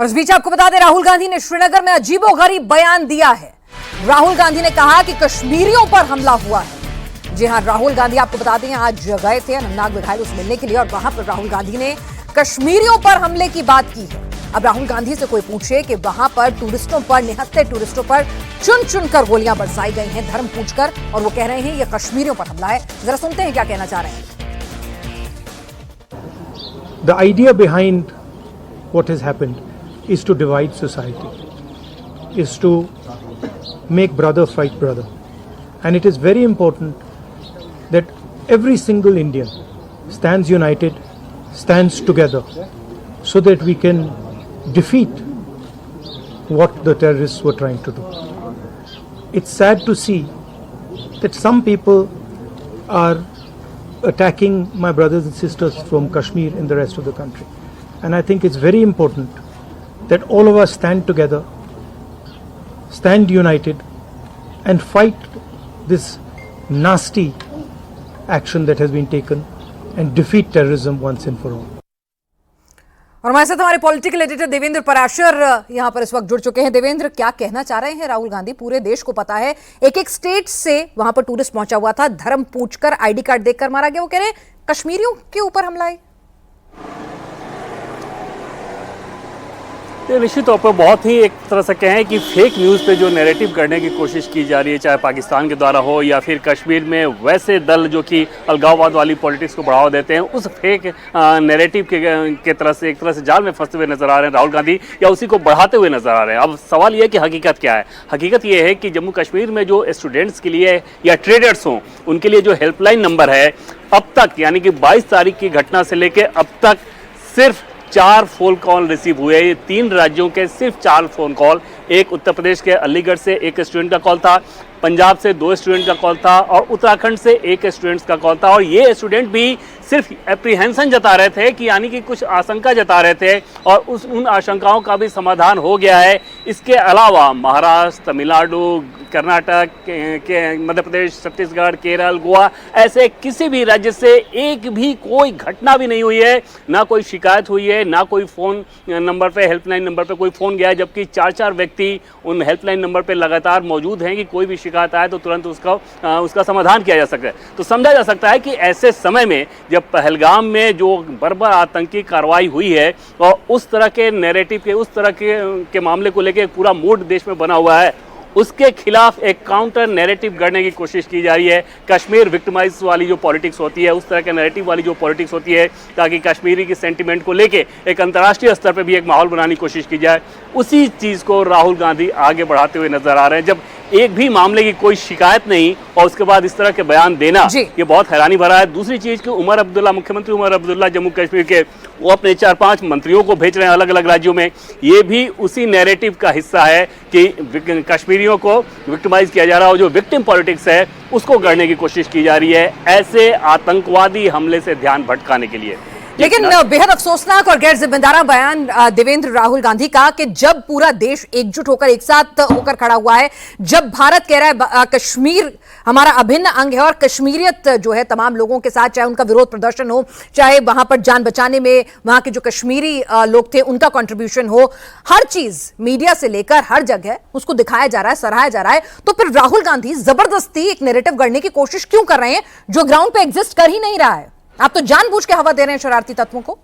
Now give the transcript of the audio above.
और इस बीच आपको बता दें, राहुल गांधी ने श्रीनगर में अजीबोगरीब बयान दिया है। राहुल गांधी ने कहा कि कश्मीरियों पर हमला हुआ है। जी हां, राहुल गांधी आपको बता दें आज गए थे अनंतनाग विधायकों से मिलने के लिए और वहां पर राहुल गांधी ने कश्मीरियों पर हमले की बात की है। अब राहुल गांधी से कोई पूछे कि वहां पर टूरिस्टों पर, निहत्थे टूरिस्टों पर चुन चुनकर गोलियां बरसाई गई हैं धर्म पूछकर, और वो कह रहे हैं ये कश्मीरियों पर हमला है। जरा सुनते हैं क्या कहना चाह रहे हैं। The idea behind what has happened is to divide society, is to make brother fight brother. And it is very important that every single Indian stands united, stands together, so that we can defeat what the terrorists were trying to do. It's sad to see that some people are attacking my brothers and sisters from Kashmir and the rest of the country. And I think it's very important that all of us stand together, stand united, and fight this nasty action that has been taken and defeat terrorism once and for all. और हमारे साथ हमारे political editor Devendra Parashar यहां पर इस वक्त जुड़ चुके हैं। देवेंद्र, क्या कहना चाह रहे हैं राहुल गांधी? पूरे देश को पता है, एक एक स्टेट से वहां पर टूरिस्ट पहुंचा हुआ था, धर्म पूछकर, आईडी कार्ड देखकर मारा गया। वो कह रहे हैं कश्मीरियों के ऊपर हमला है। ये निश्चित तौर पर बहुत ही एक तरह से कहें कि फेक न्यूज़ पे जो नैरेटिव करने की कोशिश की जा रही है, चाहे पाकिस्तान के द्वारा हो या फिर कश्मीर में वैसे दल जो कि अलगाववाद वाली पॉलिटिक्स को बढ़ावा देते हैं, उस फेक नैरेटिव के तरह से एक तरह से जाल में फंसते हुए नजर आ रहे हैं राहुल गांधी, या उसी को बढ़ाते हुए नजर आ रहे हैं। अब सवाल ये है कि हकीकत क्या है। हकीकत ये है कि जम्मू कश्मीर में जो स्टूडेंट्स के लिए या ट्रेडर्स हों, उनके लिए जो हेल्पलाइन नंबर है, अब तक यानी कि 22 तारीख की घटना से लेकर अब तक सिर्फ 4 फोन कॉल रिसीव हुए। ये 3 राज्यों के सिर्फ 4 फोन कॉल, एक उत्तर प्रदेश के अलीगढ़ से एक स्टूडेंट का कॉल था, पंजाब से 2 स्टूडेंट का कॉल था और उत्तराखंड से 1 स्टूडेंट का कॉल था। और ये स्टूडेंट भी सिर्फ एप्रीहेंशन जता रहे थे कि यानी कि कुछ आशंका जता रहे थे, और उन आशंकाओं का भी समाधान हो गया है। इसके अलावा महाराष्ट्र, तमिलनाडु, कर्नाटक के मध्य प्रदेश, छत्तीसगढ़, केरल, गोवा, ऐसे किसी भी राज्य से एक भी कोई घटना भी नहीं हुई है, ना कोई शिकायत हुई है, ना कोई फ़ोन नंबर पे, हेल्पलाइन नंबर पे कोई फ़ोन गया है। जबकि 4-4 व्यक्ति उन हेल्पलाइन नंबर पे लगातार मौजूद हैं कि कोई भी शिकायत आए तो तुरंत उसका समाधान किया जा सकता है। तो समझा जा सकता है कि ऐसे समय में जब पहलगाम में जो बर्बर आतंकी कार्रवाई हुई है और उस तरह के नैरेटिव के, उस तरह के मामले को लेकर पूरा मूड देश में बना हुआ है, उसके खिलाफ एक काउंटर नैरेटिव गढ़ने की कोशिश की जा रही है। कश्मीर विक्टिमाइज वाली जो पॉलिटिक्स होती है, उस तरह के नैरेटिव वाली जो पॉलिटिक्स होती है, ताकि कश्मीरी की सेंटिमेंट को लेके एक अंतर्राष्ट्रीय स्तर पर भी एक माहौल बनाने की कोशिश की जाए, उसी चीज़ को राहुल गांधी आगे बढ़ाते हुए नजर आ रहे हैं। जब एक भी मामले की कोई शिकायत नहीं और उसके बाद इस तरह के बयान देना, ये बहुत हैरानी भरा है। दूसरी चीज़ कि उमर अब्दुल्ला, मुख्यमंत्री उमर अब्दुल्ला जम्मू कश्मीर के, वो अपने 4-5 मंत्रियों को भेज रहे हैं अलग अलग राज्यों में। ये भी उसी नैरेटिव का हिस्सा है कि कश्मीरियों को विक्टिमाइज किया जा रहा है और जो विक्टिम पॉलिटिक्स है उसको गढ़ने की कोशिश की जा रही है, ऐसे आतंकवादी हमले से ध्यान भटकाने के लिए। लेकिन बेहद अफसोसनाक और गैर जिम्मेदार बयान देवेंद्र राहुल गांधी का, कि जब पूरा देश एकजुट होकर, एक साथ होकर खड़ा हुआ है, जब भारत कह रहा है कश्मीर हमारा अभिन्न अंग है और कश्मीरियत जो है तमाम लोगों के साथ, चाहे उनका विरोध प्रदर्शन हो, चाहे वहां पर जान बचाने में वहां के जो कश्मीरी लोग थे उनका कंट्रीब्यूशन हो, हर चीज मीडिया से लेकर हर जगह उसको दिखाया जा रहा है, सराहाया जा रहा है, तो फिर राहुल गांधी जबरदस्ती एक नैरेटिव गढ़ने की कोशिश क्यों कर रहे हैं जो ग्राउंड पे एग्जिस्ट कर ही नहीं रहा है? आप तो जानबूझ के हवा दे रहे हैं शरारती तत्वों को।